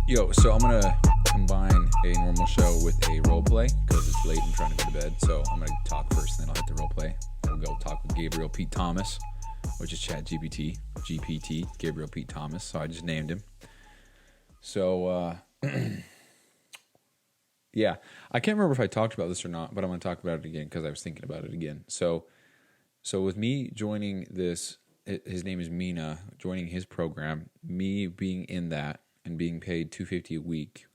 Yo, so I'm going to combine a normal show with a role play because it's late and I'm trying to go to bed. So I'm going to talk first, and then I'll hit the role play. We'll go talk with Gabriel Pete Thomas, which is ChatGPT, GPT, Gabriel Pete Thomas. So I just named him. So, yeah, I can't remember if I talked about this or not, but I'm going to talk about it again because I was thinking about it again. So with me joining this, his name is Mina, joining his program, me being in that, and being paid $250 a week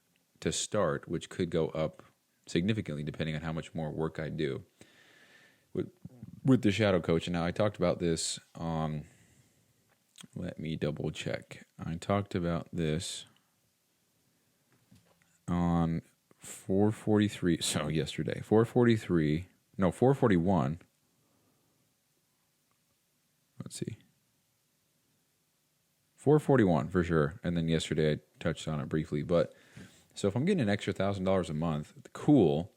to start, which could go up significantly depending on how much more work I do with the shadow coach. And now I talked about this on, let me double check. I talked about this on 443, so yesterday, 441. Let's see. 441 for sure, and then yesterday I touched on it briefly. But so if I'm getting an extra $1,000 a month, cool.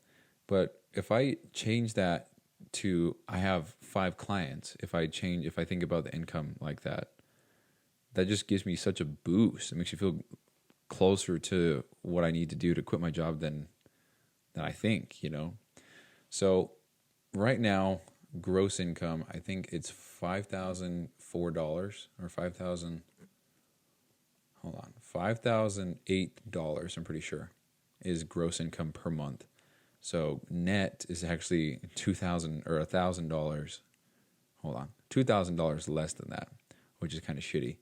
But if I change that to I have 5 clients, if I think about the income like that, that just gives me such a boost. It makes you feel closer to what I need to do to quit my job than I think, you know. So right now, gross income, I think it's $5,004 or $5,008, I'm pretty sure, is gross income per month. So net is actually $2,000 or $1,000. $2,000 less than that, which is kind of shitty.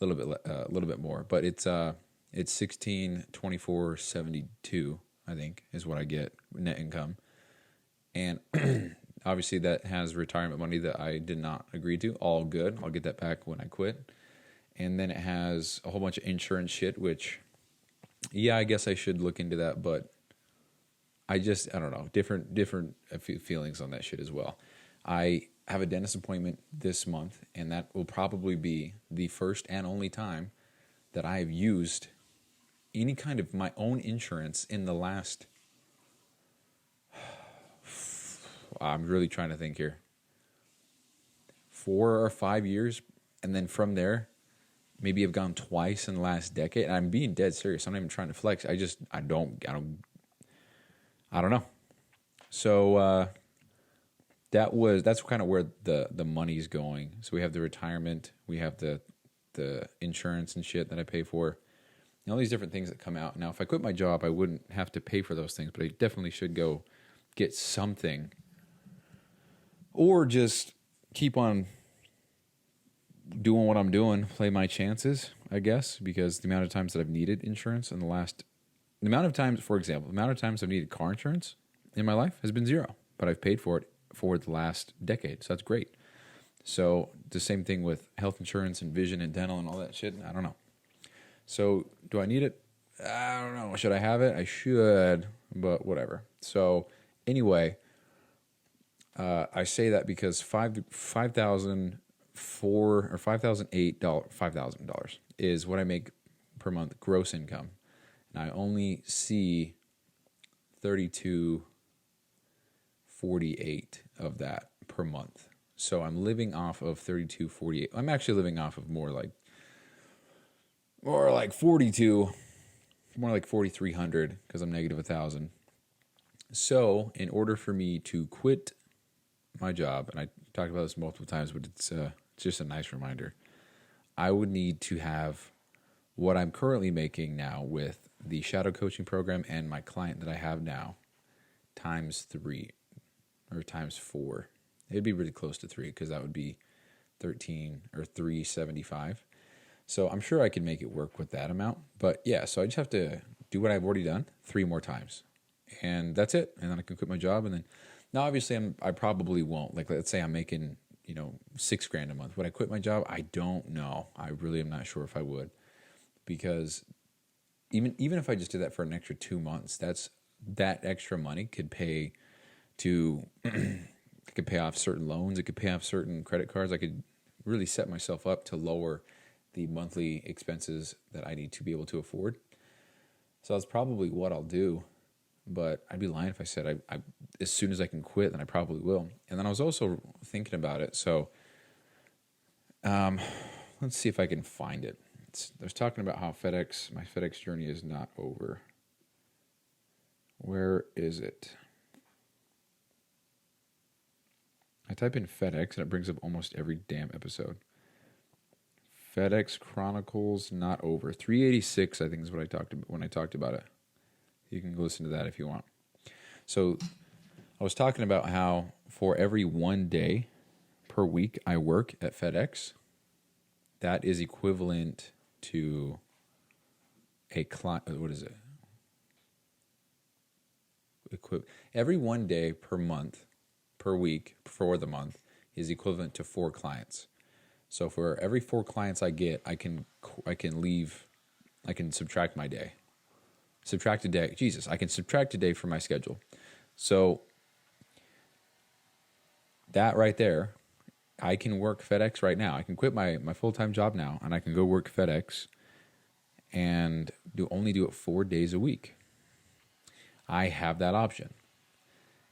A little bit more, but it's $16,2472, I think, is what I get net income, and obviously that has retirement money that I did not agree to. All good. I'll get that back when I quit. And then it has a whole bunch of insurance shit, which, yeah, I guess I should look into that, but I don't know, different feelings on that shit as well. I have a dentist appointment this month, and that will probably be the first and only time that I have used any kind of my own insurance in the last, I'm really trying to think here, 4 or 5 years, and then from there, maybe I've gone twice in the last decade. And I'm being dead serious. I'm not even trying to flex. I don't know. So that's kind of where the money's going. So we have the retirement, we have the insurance and shit that I pay for, and all these different things that come out. Now, if I quit my job, I wouldn't have to pay for those things, but I definitely should go get something, or just keep on doing what I'm doing, play my chances, I guess, because the amount of times that I've needed insurance the amount of times I've needed car insurance in my life has been 0, but I've paid for it for the last decade, so that's great. So the same thing with health insurance and vision and dental and all that shit. I don't know. So do I need it? I don't know. Should I have it? I should, but whatever. So anyway, I say that because $5,004 or $5,008 is what I make per month gross income, and I only see $32.48 of that per month. So I'm living off of $32.48. I'm actually living off of more like 42, more like $4,300 because I'm negative $1,000. So in order for me to quit my job, and I talked about this multiple times, but it's just a nice reminder, I would need to have what I'm currently making now with the shadow coaching program and my client that I have now times 3 or times 4. It'd be really close to 3 because that would be 13 or 375. So I'm sure I could make it work with that amount. But yeah, so I just have to do what I've already done 3 more times, and that's it. And then I can quit my job. And then now, obviously, I probably won't. Like, let's say I'm making $6,000 a month. Would I quit my job? I don't know. I really am not sure if I would, because even if I just did that for an extra 2 months, that extra money could pay to it could pay off certain loans. It could pay off certain credit cards. I could really set myself up to lower the monthly expenses that I need to be able to afford. So that's probably what I'll do. But I'd be lying if I said I as soon as I can quit, then I probably will. And then I was also thinking about it. So Let's see if I can find it. I was talking about how my FedEx journey is not over. Where is it? I type in FedEx and it brings up almost every damn episode. FedEx Chronicles not over. 386, I think, is what I talked about when I talked about it. You can go listen to that if you want. So I was talking about how for every 1 day per week I work at FedEx, that is equivalent to a client. What is it? Every 1 day per month, per week, for the month, is equivalent to 4 clients. So for every 4 clients I get, I can subtract my day. Subtract a day. Jesus, I can subtract a day from my schedule. So that right there, I can work FedEx right now. I can quit my full-time job now, and I can go work FedEx and only do it 4 days a week. I have that option.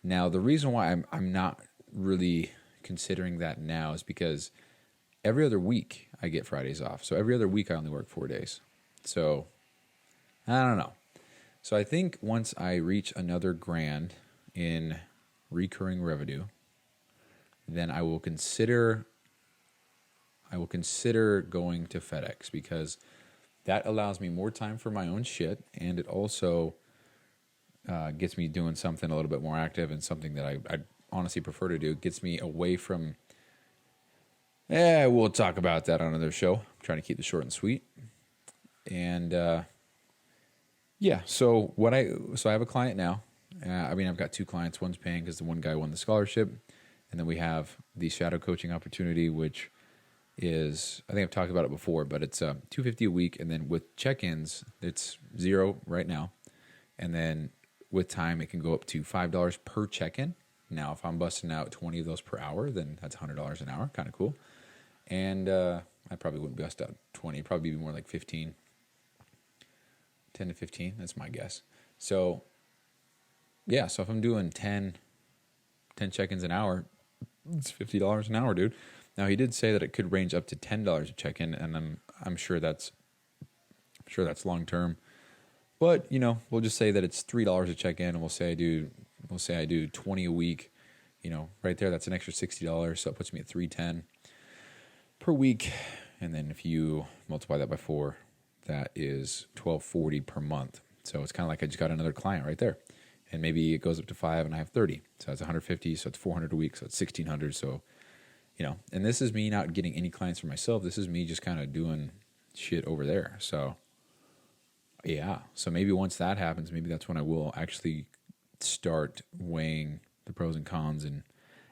Now, the reason why I'm not really considering that now is because every other week I get Fridays off. So every other week I only work 4 days. So I don't know. So I think once I reach another grand in recurring revenue, then I will consider going to FedEx, because that allows me more time for my own shit, and it also gets me doing something a little bit more active and something that I honestly prefer to do. It gets me away from... we'll talk about that on another show. I'm trying to keep it short and sweet. And so I have a client now. I've got 2 clients. One's paying because the one guy won the scholarship. And then we have the shadow coaching opportunity, which is, I think I've talked about it before, but it's $250 a week. And then with check-ins, it's $0 right now. And then with time, it can go up to $5 per check-in. Now, if I'm busting out 20 of those per hour, then that's $100 an hour. Kind of cool. And I probably wouldn't bust out 20. It'd probably be more like 15. 10 to 15, that's my guess. So, yeah, so if I'm doing 10 check-ins an hour, it's $50 an hour, dude. Now, he did say that it could range up to $10 a check-in, and I'm sure that's long-term. But, we'll just say that it's $3 a check-in, and we'll say I do 20 a week. Right there, that's an extra $60, so it puts me at $310 per week. And then if you multiply that by 4, that is $1,240 per month. So it's kind of like I just got another client right there. And maybe it goes up to 5 and I have 30. So that's 150, so it's 400 a week, so it's 1,600. So, and this is me not getting any clients for myself. This is me just kind of doing shit over there. So, yeah. So maybe once that happens, maybe that's when I will actually start weighing the pros and cons and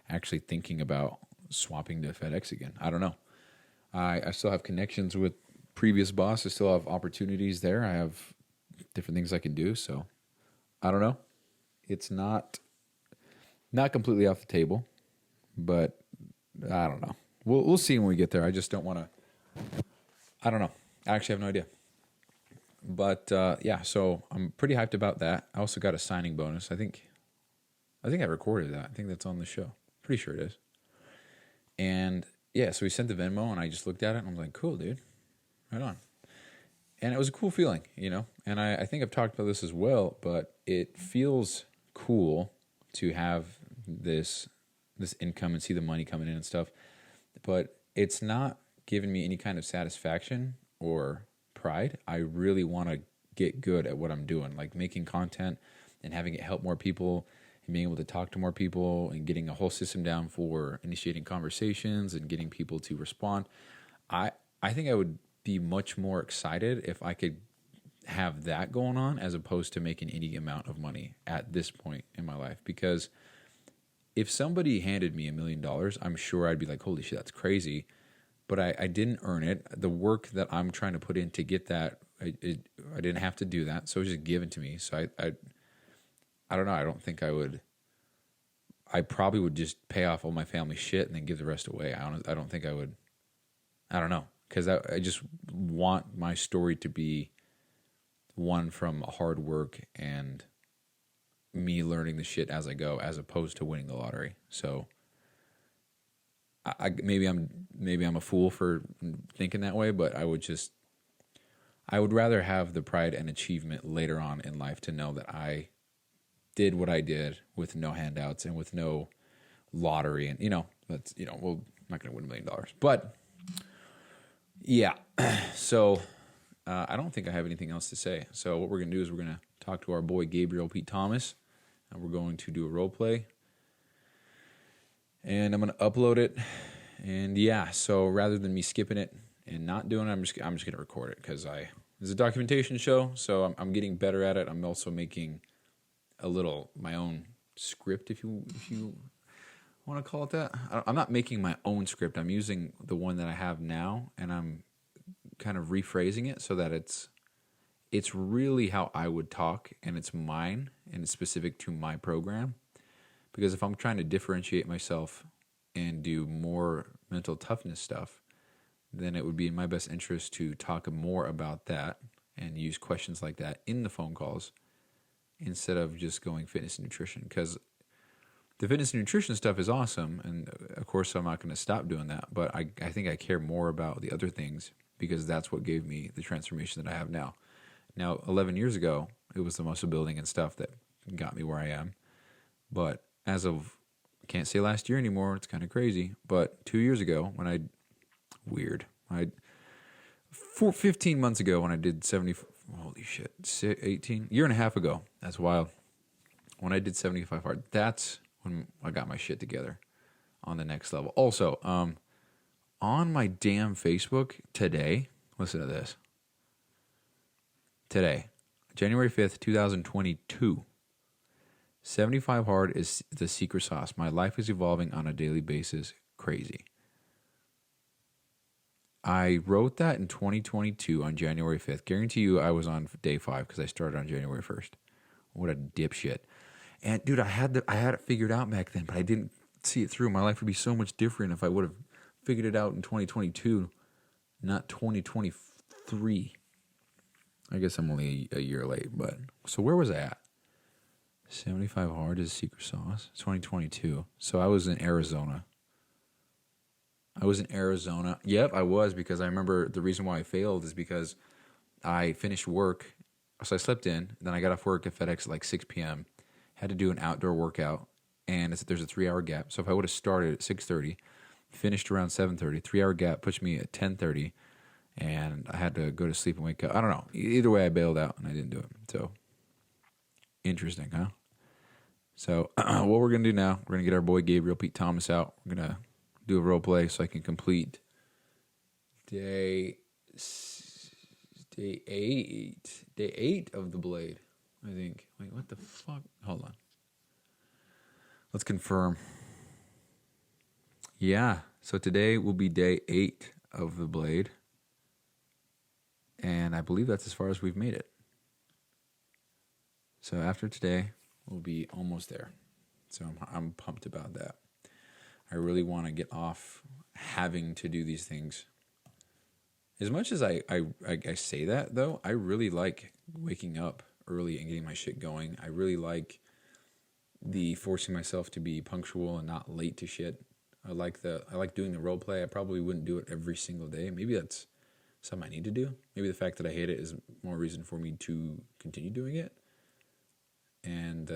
actually thinking about swapping to FedEx again. I don't know. I still have connections with previous boss. I still have opportunities there. I have different things I can do. So I don't know. It's not completely off the table, but I don't know. We'll see when we get there. I just don't want to. I don't know. I actually have no idea. But so I'm pretty hyped about that. I also got a signing bonus. I think I recorded that. I think that's on the show. Pretty sure it is. And yeah, so we sent the Venmo, and I just looked at it, and I'm like, cool, dude. Right on. And it was a cool feeling, And I think I've talked about this as well, but it feels cool to have this income and see the money coming in and stuff. But it's not giving me any kind of satisfaction or pride. I really want to get good at what I'm doing, like making content and having it help more people and being able to talk to more people and getting a whole system down for initiating conversations and getting people to respond. I think I would be much more excited if I could have that going on as opposed to making any amount of money at this point in my life. Because if somebody handed me $1 million, I'm sure I'd be like, holy shit, that's crazy. But I didn't earn it. The work that I'm trying to put in to get that, I didn't have to do that. So it was just given to me. So I don't know. I don't think I would. I probably would just pay off all my family shit and then give the rest away. I don't think I would. I don't know. Because I just want my story to be one from hard work and me learning the shit as I go, as opposed to winning the lottery. So maybe I'm a fool for thinking that way, but I would rather have the pride and achievement later on in life to know that I did what I did with no handouts and with no lottery, and that's well, I'm not going to win $1 million, but yeah. So I don't think I have anything else to say. So what we're going to do is we're going to talk to our boy Gabriel Pete Thomas, and we're going to do a role play, and I'm going to upload it. And yeah, so rather than me skipping it and not doing it, I'm just going to record it because it's a documentation show, so I'm getting better at it. I'm also making my own script, if you want to call it that. I'm not making my own script. I'm using the one that I have now, and I'm kind of rephrasing it so that it's really how I would talk, and it's mine, and it's specific to my program. Because if I'm trying to differentiate myself and do more mental toughness stuff, then it would be in my best interest to talk more about that and use questions like that in the phone calls instead of just going fitness and nutrition. Because the fitness and nutrition stuff is awesome, and of course I'm not going to stop doing that, but I think I care more about the other things because that's what gave me the transformation that I have now. Now, 11 years ago, it was the muscle building and stuff that got me where I am. But as of, I can't say last year anymore, it's kind of crazy, but 2 years ago when 15 months ago when I did 70, holy shit, 18, year and a half ago, that's wild. When I did 75 hard, that's when I got my shit together on the next level. Also, on my damn Facebook today, listen to this. Today, January 5th, 2022, 75 hard is the secret sauce. My life is evolving on a daily basis. Crazy. I wrote that in 2022 on January 5th. Guarantee you I was on day 5 because I started on January 1st. What a dipshit. And dude, I had it figured out back then, but I didn't see it through. My life would be so much different if I would have figured it out in 2022, not 2023. I guess I'm only a year late, but so where was I at? 75 hard is secret sauce. 2022. So I was in Arizona. Yep, I was, because I remember the reason why I failed is because I finished work. So I slept in, then I got off work at FedEx at like 6 p.m., had to do an outdoor workout, and there's a 3-hour gap. So if I would have started at 6:30, finished around 7:30, 3-hour gap pushed me at 10:30, and I had to go to sleep and wake up. I don't know. Either way, I bailed out, and I didn't do it. So, interesting, huh? So, what we're going to do now, we're going to get our boy Gabriel Pete Thomas out. We're going to do a role play so I can complete day 8 of the Blade, I think. Wait, what the fuck? Hold on. Let's confirm. Yeah, so today will be day 8 of the Blade, and I believe that's as far as we've made it. So after today, we'll be almost there. So I'm pumped about that. I really want to get off having to do these things. As much as I say that, though, I really like waking up early and getting my shit going. I really like the forcing myself to be punctual and not late to shit. I like doing the role play. I probably wouldn't do it every single day. Maybe that's something I need to do. Maybe the fact that I hate it is more reason for me to continue doing it. And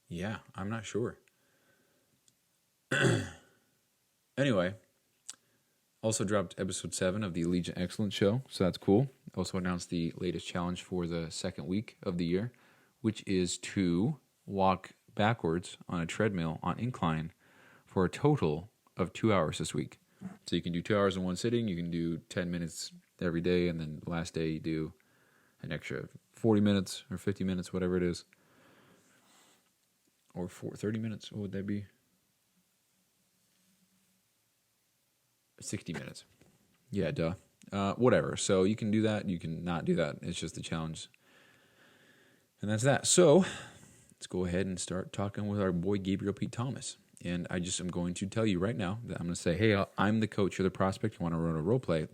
yeah, I'm not sure. Anyway, also dropped episode 7 of the Allegiant Excellence Show, so that's cool. Also announced the latest challenge for the second week of the year, which is to walk backwards on a treadmill on incline for a total of 2 hours this week. So you can do 2 hours in one sitting, you can do 10 minutes every day, and then the last day you do an extra 40 minutes or 50 minutes, whatever it is. Or 30 minutes, what would that be? 60 minutes. Yeah, duh. Whatever. So you can do that. You can not do that. It's just the challenge. And that's that. So let's go ahead and start talking with our boy Gabriel Pete Thomas. And I'm going to tell you right now that I'm going to say, hey, I'm the coach. You're the prospect. You want to run a role play.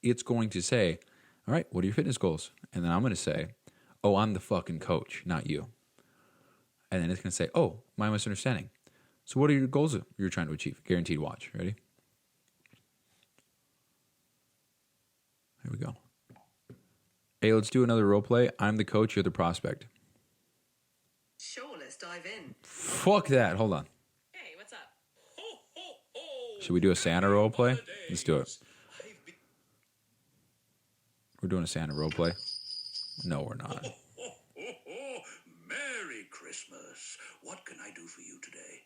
It's going to say, all right, what are your fitness goals? And then I'm going to say, oh, I'm the fucking coach, not you. And then it's going to say, oh, my misunderstanding. So what are your goals you're trying to achieve? Guaranteed watch. Ready? Here we go. Hey, let's do another role play. I'm the coach, you're the prospect. Sure, let's dive in. Fuck that. Hold on. Hey, what's up? Should we do a Santa role play? Let's do it. We're doing a Santa role play. No, we're not. Merry Christmas. What can I do for you today?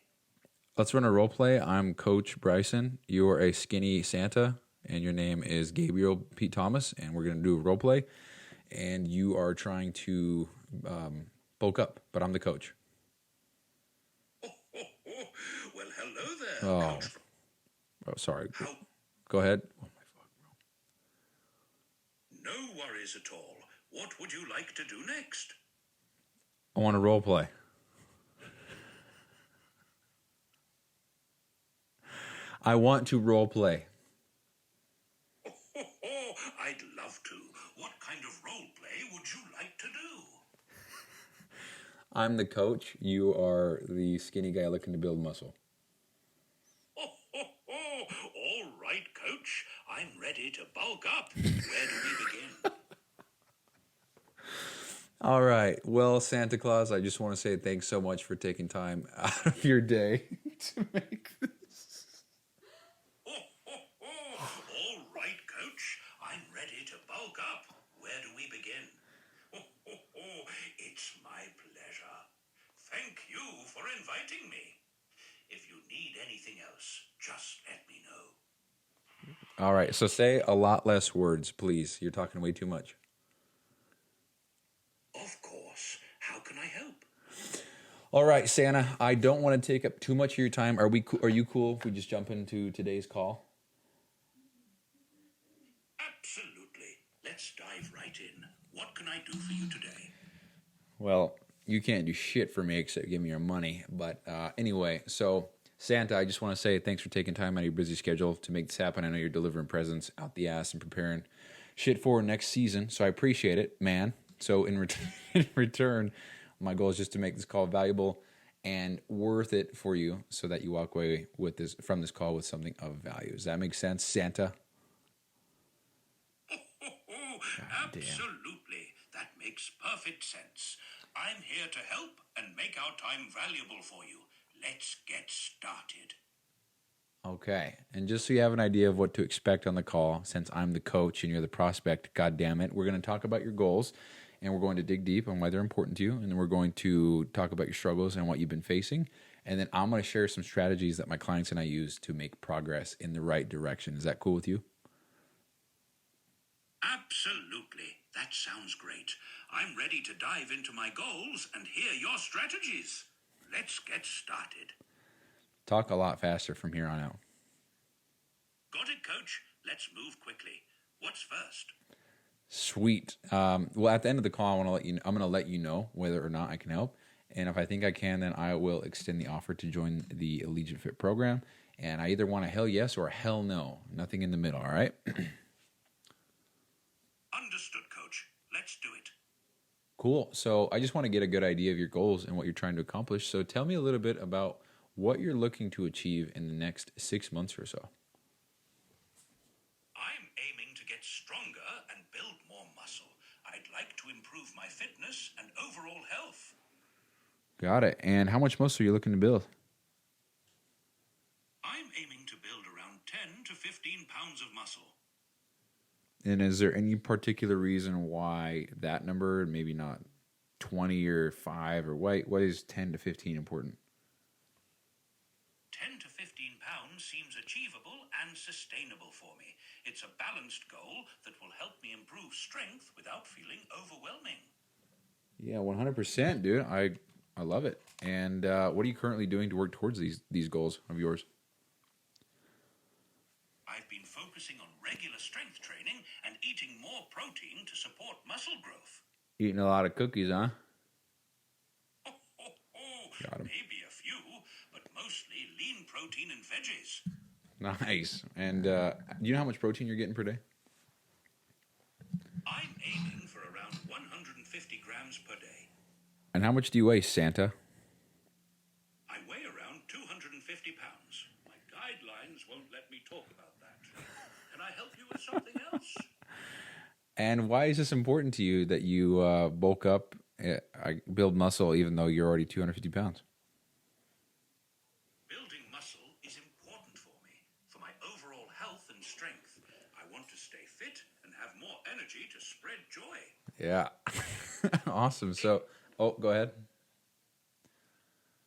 Let's run a role play. I'm Coach Bryson. You are a skinny Santa, and your name is Gabriel Pete Thomas, and we're going to do a role play. And you are trying to bulk up, but I'm the coach. Well, hello there, Oh, Coach. oh sorry. How? Go ahead. Oh, my fuck. No worries at all. What would you like to do next? I want to role play. I want to role play. I'd love to. What kind of role play would you like to do? I'm the coach. You are the skinny guy looking to build muscle. All right, Coach. I'm ready to bulk up. Where do we begin? All right. Well, Santa Claus, I just want to say thanks so much for taking time out of your day to make this. All right, Coach. I'm ready to bulk up. Where do we begin? It's my pleasure. Thank you for inviting me. If you need anything else, just let me know. All right. So say a lot less words, please. You're talking way too much. Of course. How can I help? All right, Santa, I don't want to take up too much of your time. Are you cool if we just jump into today's call? Absolutely. Let's dive right in. What can I do for you today? Well, you can't do shit for me except give me your money. But anyway, so Santa, I just want to say thanks for taking time out of your busy schedule to make this happen. I know you're delivering presents out the ass and preparing shit for next season, so I appreciate it, man. So in return, my goal is just to make this call valuable and worth it for you so that you walk away with from this call with something of value. Does that make sense, Santa? Absolutely. That makes perfect sense. I'm here to help and make our time valuable for you. Let's get started. Okay, and just so you have an idea of what to expect on the call, since I'm the coach and you're the prospect, God damn it, we're going to talk about your goals, and we're going to dig deep on why they're important to you, and then we're going to talk about your struggles and what you've been facing, and then I'm going to share some strategies that my clients and I use to make progress in the right direction. Is that cool with you? Absolutely. That sounds great. I'm ready to dive into my goals and hear your strategies. Let's get started. Talk a lot faster from here on out. Got it, Coach. Let's move quickly. What's first? Sweet. Well, at the end of the call, I'm going to let you know whether or not I can help. And if I think I can, then I will extend the offer to join the Allegiant Fit program. And I either want a hell yes or a hell no. Nothing in the middle, all right? Understood, Coach. Let's do it. Cool. So I just want to get a good idea of your goals and what you're trying to accomplish. So tell me a little bit about what you're looking to achieve in the next 6 months or so. I'm aiming to get stronger and build more muscle. I'd like to improve my fitness and overall health. Got it. And how much muscle are you looking to build? I'm aiming to build around 10 to 15 pounds of muscle. And is there any particular reason why that number, maybe not 20 or 5, or what is 10 to 15 important? 10 to 15 pounds seems achievable and sustainable for me. It's a balanced goal that will help me improve strength without feeling overwhelming. Yeah, 100%, dude. I love it. And what are you currently doing to work towards these goals of yours? I've been focusing on regular strength training and eating more protein to support muscle growth. Eating a lot of cookies, huh? Got 'em. Maybe a few, but mostly lean protein and veggies. Nice. And do you know how much protein you're getting per day? I'm aiming for around 150 grams per day. And how much do you weigh, Santa? I weigh around 250 pounds. My guidelines won't let me talk about that. Can I help you with something else? And why is this important to you that you bulk up, build muscle, even though you're already 250 pounds? Building muscle is important for me, for my overall health and strength. I want to stay fit and have more energy to spread joy. Yeah. Awesome. So, oh, go ahead.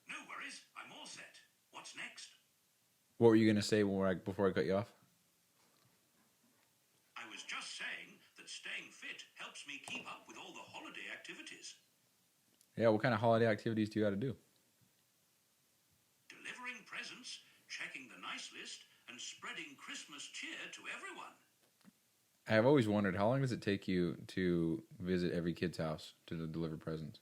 No worries, I'm all set. What's next? What were you going to say before I cut you off? I was just saying that staying fit helps me keep up with all the holiday activities. Yeah, what kind of holiday activities do you got to do? Delivering presents, checking the nice list, and spreading Christmas cheer to everyone. I've always wondered, how long does it take you to visit every kid's house to deliver presents?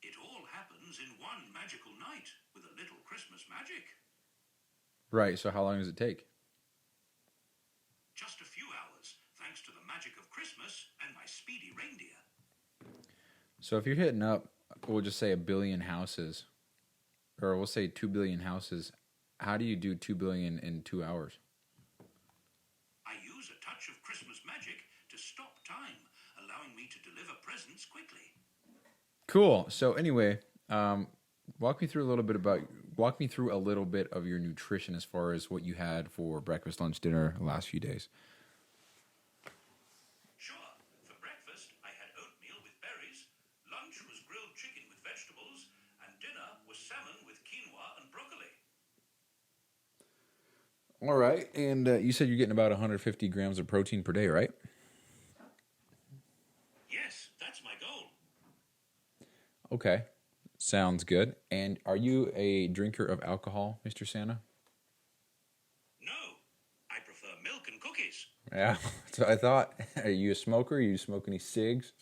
It all happens in one magical night with a little Christmas magic. Right, so how long does it take? Just a few hours, thanks to the magic of Christmas and my speedy reindeer. So if you're hitting up, we'll just say 1 billion houses, or we'll say 2 billion houses, how do you do 2 billion in 2 hours? I use a touch of Christmas magic to stop time, allowing me to deliver presents quickly. Cool. So anyway, walk me through a little bit of your nutrition as far as what you had for breakfast, lunch, dinner the last few days. Sure. For breakfast, I had oatmeal with berries. Lunch was grilled chicken with vegetables. And dinner was salmon with quinoa and broccoli. All right. And you said you're getting about 150 grams of protein per day, right? Yes, that's my goal. Okay. Sounds good. And are you a drinker of alcohol, Mr. Santa? No, I prefer milk and cookies. Yeah, that's what I thought. Are you a smoker? You smoke any cigs?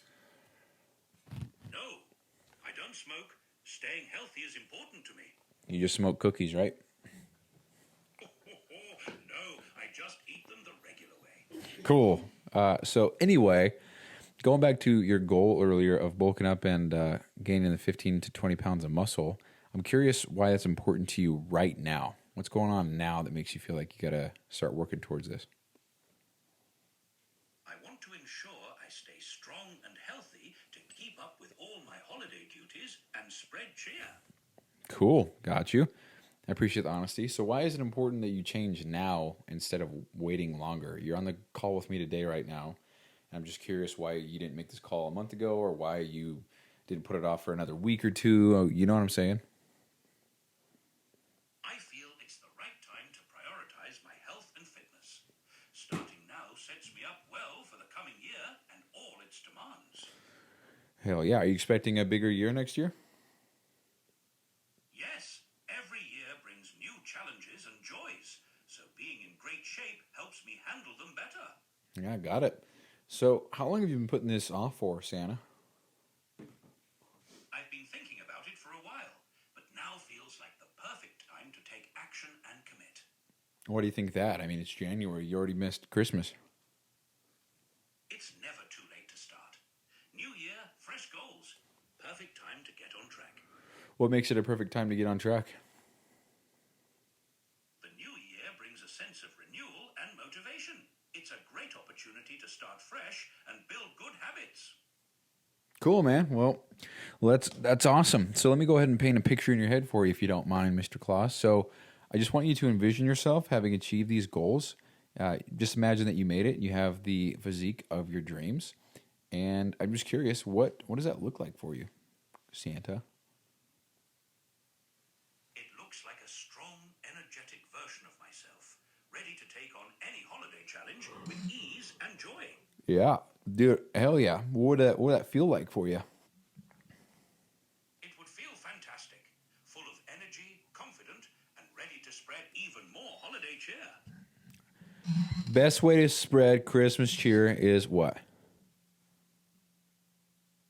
No, I don't smoke. Staying healthy is important to me. You just smoke cookies, right? No, I just eat them the regular way. Cool. So anyway, going back to your goal earlier of bulking up and gaining the 15 to 20 pounds of muscle, I'm curious why that's important to you right now. What's going on now that makes you feel like you got to start working towards this? I want to ensure I stay strong and healthy to keep up with all my holiday duties and spread cheer. Cool. Got you. I appreciate the honesty. So why is it important that you change now instead of waiting longer? You're on the call with me today right now. I'm just curious why you didn't make this call a month ago or why you didn't put it off for another week or two. You know what I'm saying? I feel it's the right time to prioritize my health and fitness. Starting now sets me up well for the coming year and all its demands. Hell yeah. Are you expecting a bigger year next year? Yes, every year brings new challenges and joys, so being in great shape helps me handle them better. Yeah, got it. So how long have you been putting this off for, Santa? I've been thinking about it for a while, but now feels like the perfect time to take action and commit. What do you think of that? I mean, it's January. You already missed Christmas. It's never too late to start. New year, fresh goals. Perfect time to get on track. What makes it a perfect time to get on track? The new year brings a sense of renewal and motivation. It's a great opportunity to start fresh and build good habits. Cool, man. Well, that's awesome. So let me go ahead and paint a picture in your head for you, if you don't mind, Mr. Claus. So I just want you to envision yourself having achieved these goals. Just imagine that you made it. You have the physique of your dreams. And I'm just curious, what does that look like for you, Santa? It looks like a strong, energetic version of myself, ready to take on any holiday challenge with ease and joy. Yeah, dude, hell yeah. What would that feel like for you? It would feel fantastic, full of energy, confident, and ready to spread even more holiday cheer. Best way to spread Christmas cheer is what?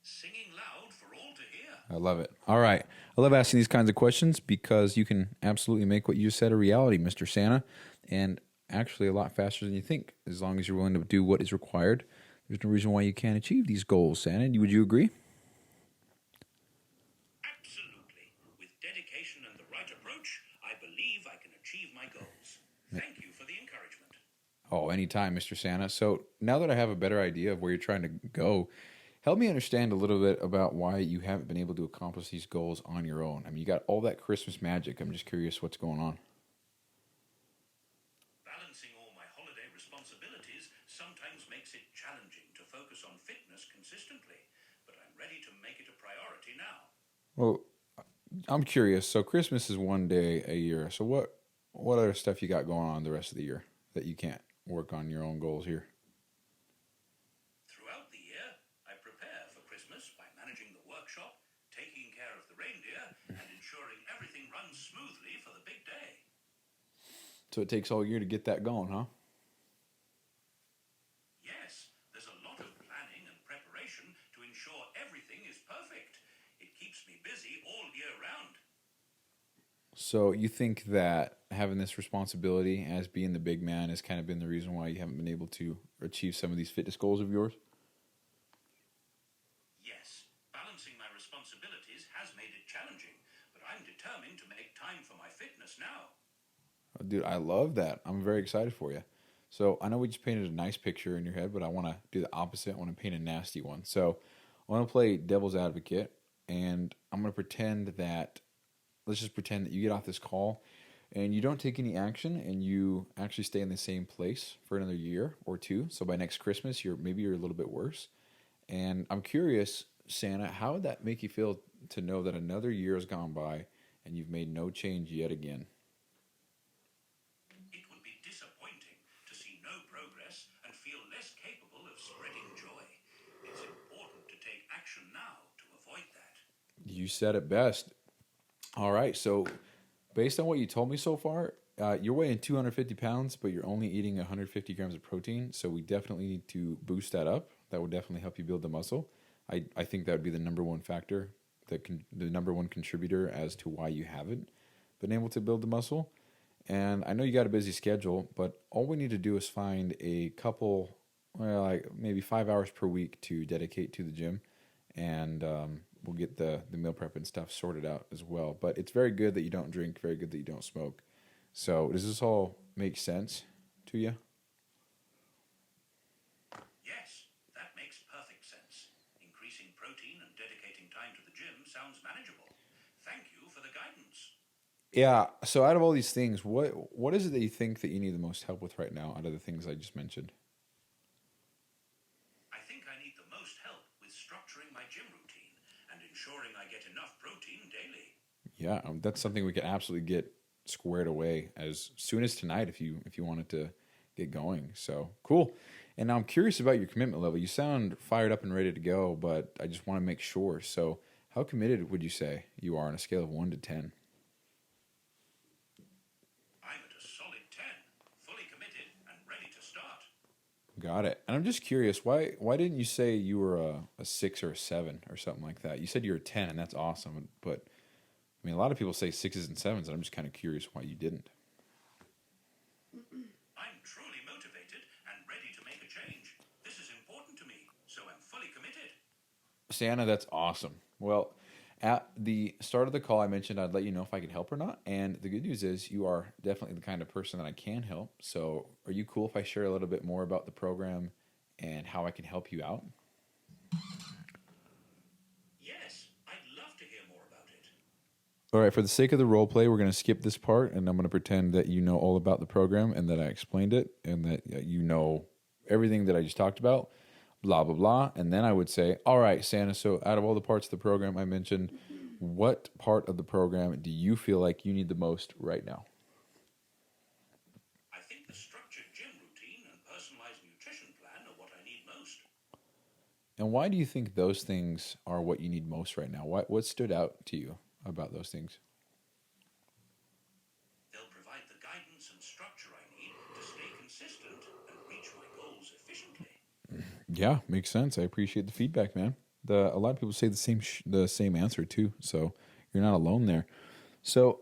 Singing loud for all to hear. I love it. All right. I love asking these kinds of questions because you can absolutely make what you just said a reality, Mr. Santa, and actually a lot faster than you think. As long as you're willing to do what is required, there's no reason why you can't achieve these goals, Santa. Would you agree? Absolutely. With dedication and the right approach, I believe I can achieve my goals. Thank you for the encouragement. Oh, anytime, Mr. Santa. So now that I have a better idea of where you're trying to go, help me understand a little bit about why you haven't been able to accomplish these goals on your own. I mean, you got all that Christmas magic. I'm just curious what's going on. Balancing all my holiday responsibilities sometimes makes it challenging to focus on fitness consistently, but I'm ready to make it a priority now. Well, I'm curious. So Christmas is one day a year. So what other stuff you got going on the rest of the year that you can't work on your own goals here? Throughout the year, I prepare for Christmas by managing the workshop, taking care of the reindeer, and ensuring everything runs smoothly for the big day. So it takes all year to get that going, huh? Yes, there's a lot of planning and preparation to ensure everything is perfect. It keeps me busy all year round. So you think that having this responsibility as being the big man has kind of been the reason why you haven't been able to achieve some of these fitness goals of yours? Yes, balancing my responsibilities has made it challenging, but I'm determined to make time for my fitness now. Oh, dude, I love that. I'm very excited for you. So I know we just painted a nice picture in your head, but I want to do the opposite. I want to paint a nasty one. So I want to play devil's advocate, and I'm going to pretend that, let's just pretend that you get off this call and you don't take any action and you actually stay in the same place for another year or two. So by next Christmas, you're a little bit worse. And I'm curious, Santa, how would that make you feel to know that another year has gone by and you've made no change yet again? It would be disappointing to see no progress and feel less capable of spreading joy. It's important to take action now to avoid that. You said it best. All right, so based on what you told me so far, you're weighing 250 pounds, but you're only eating 150 grams of protein. So we definitely need to boost that up. That would definitely help you build the muscle. I think that would be the number one factor, the number one contributor as to why you haven't been able to build the muscle. And I know you got a busy schedule, but all we need to do is find a couple, well, like maybe 5 hours per week to dedicate to the gym, and we'll get the meal prep and stuff sorted out as well. But it's very good that you don't drink, very good that you don't smoke. So does this all make sense to you? Yes, that makes perfect sense. Increasing protein and dedicating time to the gym sounds manageable. Thank you for the guidance. Yeah. So out of all these things, what is it that you think that you need the most help with right now out of the things I just mentioned? I think I need the most help with structuring my gym routine and ensuring I get enough protein daily. Yeah, that's something we can absolutely get squared away as soon as tonight if you wanted to get going. So cool. And now I'm curious about your commitment level. You sound fired up and ready to go, but I just want to make sure. So how committed would you say you are on a scale of 1 to 10? I'm at a solid 10, fully committed and ready to start. Got it. And I'm just curious, why didn't you say you were a 6 or a 7 or something like that? You said you were a 10, and that's awesome. But I mean, a lot of people say 6s and 7s, and I'm just kind of curious why you didn't. I'm truly motivated and ready to make a change. This is important to me, so I'm fully committed. Santa, that's awesome. Well, at the start of the call, I mentioned I'd let you know if I could help or not. And the good news is you are definitely the kind of person that I can help. So are you cool if I share a little bit more about the program and how I can help you out? Yes, I'd love to hear more about it. All right, for the sake of the role play, we're going to skip this part, and I'm going to pretend that you know all about the program and that I explained it and that you know everything that I just talked about, blah, blah, blah. And then I would say, all right, Santa, so out of all the parts of the program I mentioned, what part of the program do you feel like you need the most right now? I think the structured gym routine and personalized nutrition plan are what I need most. And why do you think those things are what you need most right now? What stood out to you about those things? They'll provide the guidance and structure I need to stay consistent and reach my goals efficiently. Yeah, makes sense. I appreciate the feedback, man. A lot of people say the same answer too, so you're not alone there. So,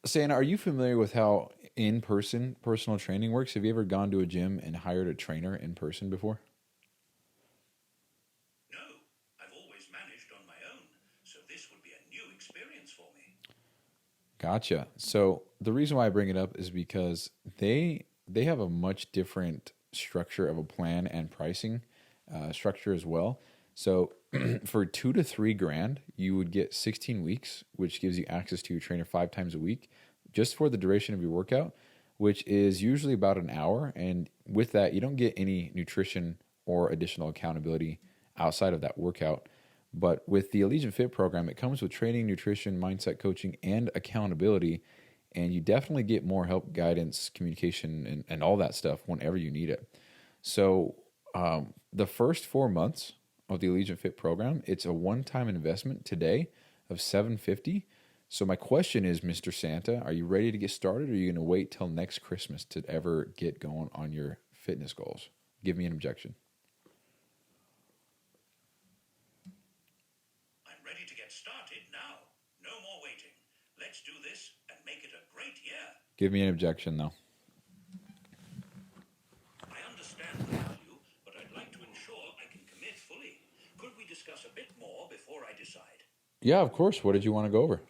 Santa, are you familiar with how in-person personal training works? Have you ever gone to a gym and hired a trainer in person before? No, I've always managed on my own, so this would be a new experience for me. Gotcha. So the reason why I bring it up is because they have a much different structure of a plan and pricing structure as well. So for 2 to 3 grand, you would get 16 weeks, which gives you access to your trainer 5 times a week, just for the duration of your workout, which is usually about an hour. And with that, you don't get any nutrition or additional accountability outside of that workout. But with the Allegiant Fit program, it comes with training, nutrition, mindset coaching, and accountability. And you definitely get more help, guidance, communication, and all that stuff whenever you need it. So the first 4 months of the Allegiant Fit program, it's a one-time investment today of $750. So my question is, Mr. Santa, are you ready to get started, or are you going to wait till next Christmas to ever get going on your fitness goals? Give me an objection. I'm ready to get started now. No more waiting. Let's do this and make it a great year. Give me an objection, though. I understand the value, but I'd like to ensure I can commit fully. Could we discuss a bit more before I decide? Yeah, of course. What did you want to go over?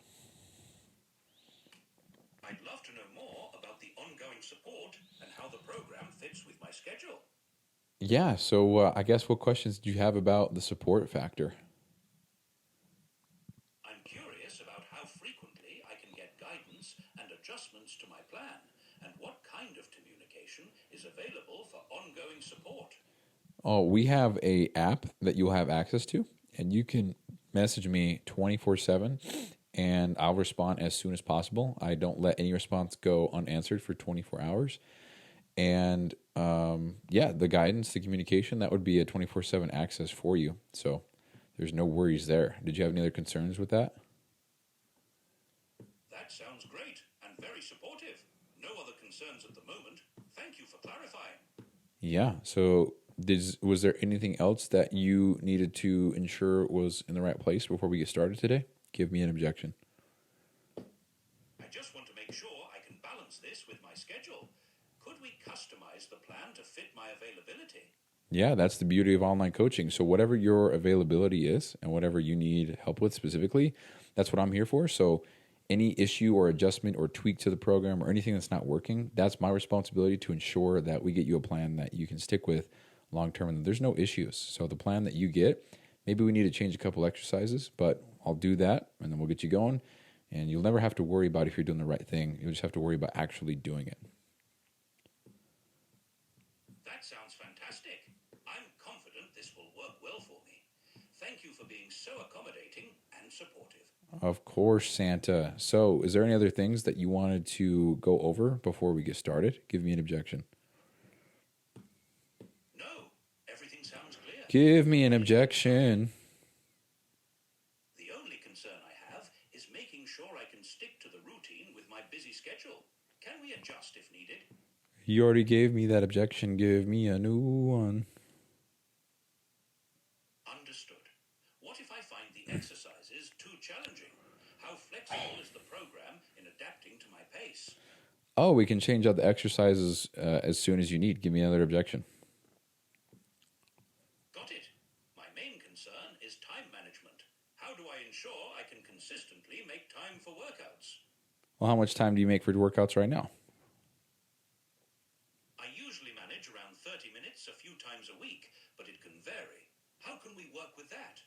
I'd love to know more about the ongoing support and how the program fits with my schedule. Yeah, so I guess what questions do you have about the support factor? I'm curious about how frequently I can get guidance and adjustments to my plan, and what kind of communication is available for ongoing support. Oh, we have a app that you'll have access to, and you can message me 24/7, and I'll respond as soon as possible. I don't let any response go unanswered for 24 hours. And yeah, the guidance, the communication, that would be a 24/7 access for you. So there's no worries there. Did you have any other concerns with that? That sounds great and very supportive. No other concerns at the moment. Thank you for clarifying. Yeah. So was there anything else that you needed to ensure was in the right place before we get started today? Give me an objection. I just want to make sure I can balance this with my schedule. Could we customize the plan to fit my availability? Yeah, that's the beauty of online coaching. So whatever your availability is and whatever you need help with specifically, that's what I'm here for. So any issue or adjustment or tweak to the program or anything that's not working, that's my responsibility to ensure that we get you a plan that you can stick with long term and there's no issues. So the plan that you get, maybe we need to change a couple exercises, but I'll do that and then we'll get you going. And you'll never have to worry about if you're doing the right thing. You'll just have to worry about actually doing it. That sounds fantastic. I'm confident this will work well for me. Thank you for being so accommodating and supportive. Of course, Santa. So is there any other things that you wanted to go over before we get started? Give me an objection. No, everything sounds clear. Give me an objection. The only concern I have is making sure I can stick to the routine with my busy schedule. Can we adjust if needed? You already gave me that objection. Give me a new one. Understood. What if I find the exercises too challenging? How flexible is the program in adapting to my pace? Oh, we can change out the exercises as soon as you need. Give me another objection. Got it. My main concern is time management. How do I ensure I can consistently make time for workouts? Well, how much time do you make for workouts right now? I usually manage around 30 minutes a few times a week, but it can vary. How can we work with that?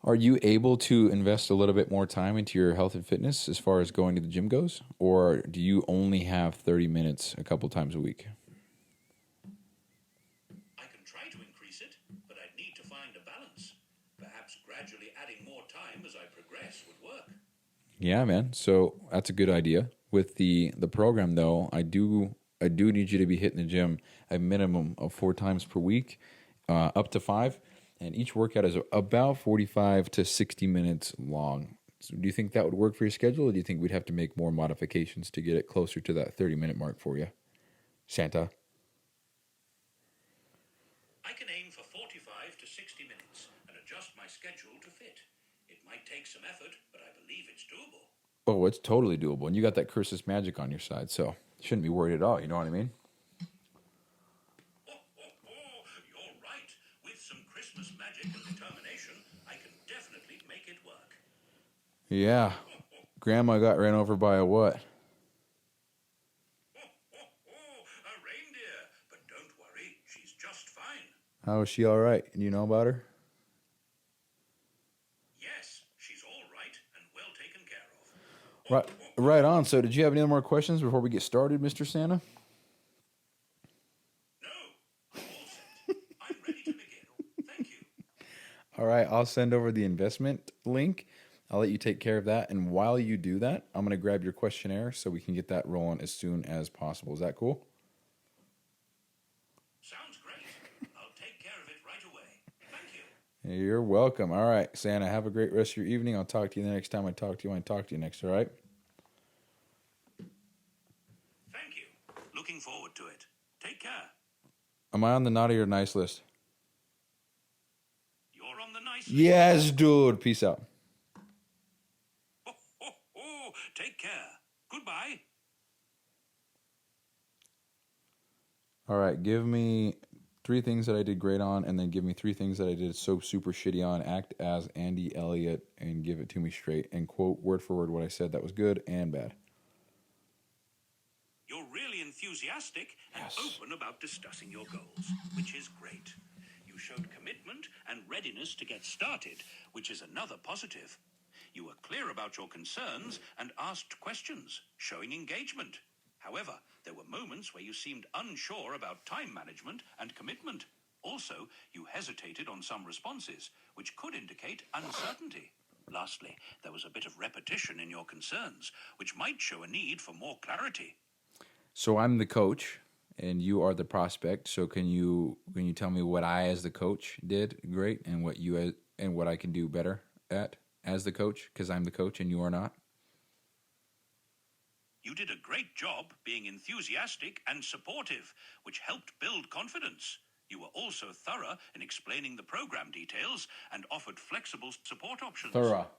Are you able to invest a little bit more time into your health and fitness as far as going to the gym goes? Or do you only have 30 minutes a couple times a week? I can try to increase it, but I'd need to find a balance. Perhaps gradually adding more time as I progress would work. Yeah, man. So that's a good idea. With the program, though, I do need you to be hitting the gym a minimum of 4 times per week, up to 5. And each workout is about 45 to 60 minutes long. So do you think that would work for your schedule, or do you think we'd have to make more modifications to get it closer to that 30-minute mark for you, Santa? I can aim for 45 to 60 minutes and adjust my schedule to fit. It might take some effort, but I believe it's doable. Oh, it's totally doable. And you got that Christmas magic on your side, so you shouldn't be worried at all. You know what I mean? You're right. With some Christmas magic and determination, I can definitely make it work. Yeah. Grandma got ran over by a what? How is she all right? Do you know about her? Yes, she's all right and well taken care of. Right, right on. So, did you have any more questions before we get started, Mr. Santa? No, I'm all set. I'm ready to begin. Thank you. All right, I'll send over the investment link. I'll let you take care of that. And while you do that, I'm going to grab your questionnaire so we can get that rolling as soon as possible. Is that cool? Sounds great. I'll take care of it right away. Thank you. You're welcome. All right, Santa, have a great rest of your evening. I'll talk to you the next time I talk to you when I talk to you next, all right? Thank you. Looking forward to it. Take care. Am I on the naughty or nice list? You're on the nice list. Yes, dude. Peace out. Take care. Goodbye. All right, give me 3 things that I did great on, and then give me 3 things that I did so super shitty on. Act as Andy Elliott and give it to me straight and quote word for word what I said that was good and bad. You're really enthusiastic and open about discussing your goals, which is great. You showed commitment and readiness to get started, which is another positive. You were clear about your concerns and asked questions, showing engagement. However, there were moments where you seemed unsure about time management and commitment. Also, you hesitated on some responses, which could indicate uncertainty. Lastly, there was a bit of repetition in your concerns, which might show a need for more clarity. So I'm the coach, and you are the prospect. So can you tell me what I, as the coach, did great, and what I can do better at as the coach? Because I'm the coach and you are not. You did a great job being enthusiastic and supportive, which helped build confidence. You were also thorough in explaining the program details and offered flexible support options. Thorough.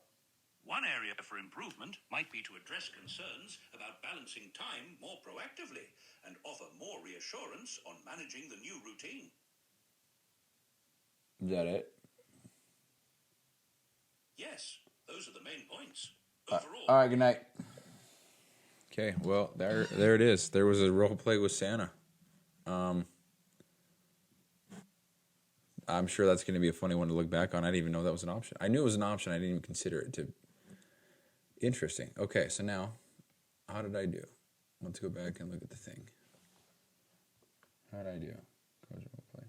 One area for improvement might be to address concerns about balancing time more proactively and offer more reassurance on managing the new routine. Is that it? Yes, those are the main points. Overall, All right, good night. Okay, well, there it is. There was a role play with Santa. I'm sure that's going to be a funny one to look back on. I didn't even know that was an option. I knew it was an option. I didn't even consider it to. Interesting. Okay, so now, how did I do? Let's go back and look at the thing. How did I do? Close role play.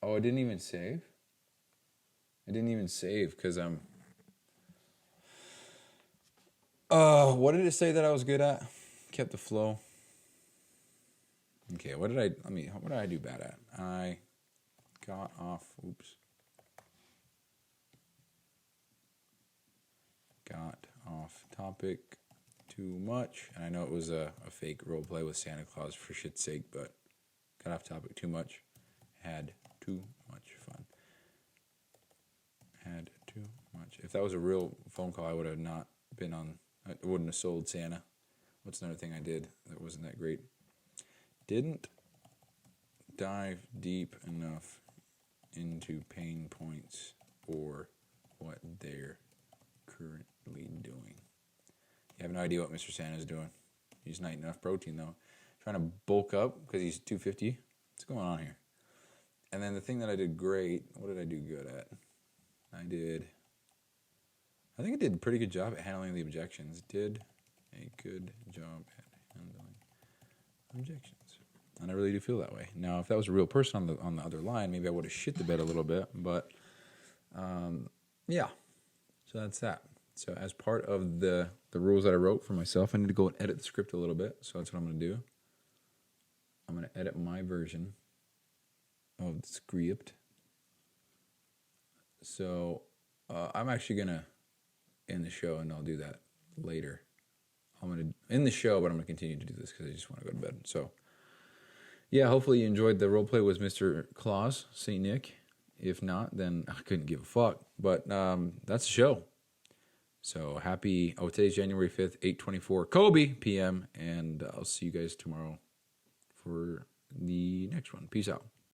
Oh, I didn't even save? I didn't even save because I'm... what did it say that I was good at? Kept the flow. Okay, what did I do bad at? I got off, got off topic too much. And I know it was a fake role play with Santa Claus for shit's sake, but got off topic too much. Had too much fun. Had too much. If that was a real phone call, I would have not been on... I wouldn't have sold Santa. What's another thing I did that wasn't that great? Didn't dive deep enough into pain points or what they're currently doing. You have no idea what Mr. Santa's doing. He's not eating enough protein, though. Trying to bulk up because he's 250. What's going on here? And then the thing that I did great, what did I do good at? I think I did a pretty good job at handling the objections. Did a good job at handling objections. And I really do feel that way. Now, if that was a real person on the other line, maybe I would have shit the bed a little bit. But, yeah. So that's that. So as part of the rules that I wrote for myself, I need to go and edit the script a little bit. So that's what I'm going to do. I'm going to edit my version of the script. So I'm actually going to end the show, and I'll do that later. I'm going to end the show, but I'm going to continue to do this because I just want to go to bed. So, yeah, hopefully you enjoyed the role play with Mr. Claus, St. Nick. If not, then I couldn't give a fuck. But that's the show. So today's January 5th, 8:24 Kobe p.m. And I'll see you guys tomorrow for the next one. Peace out.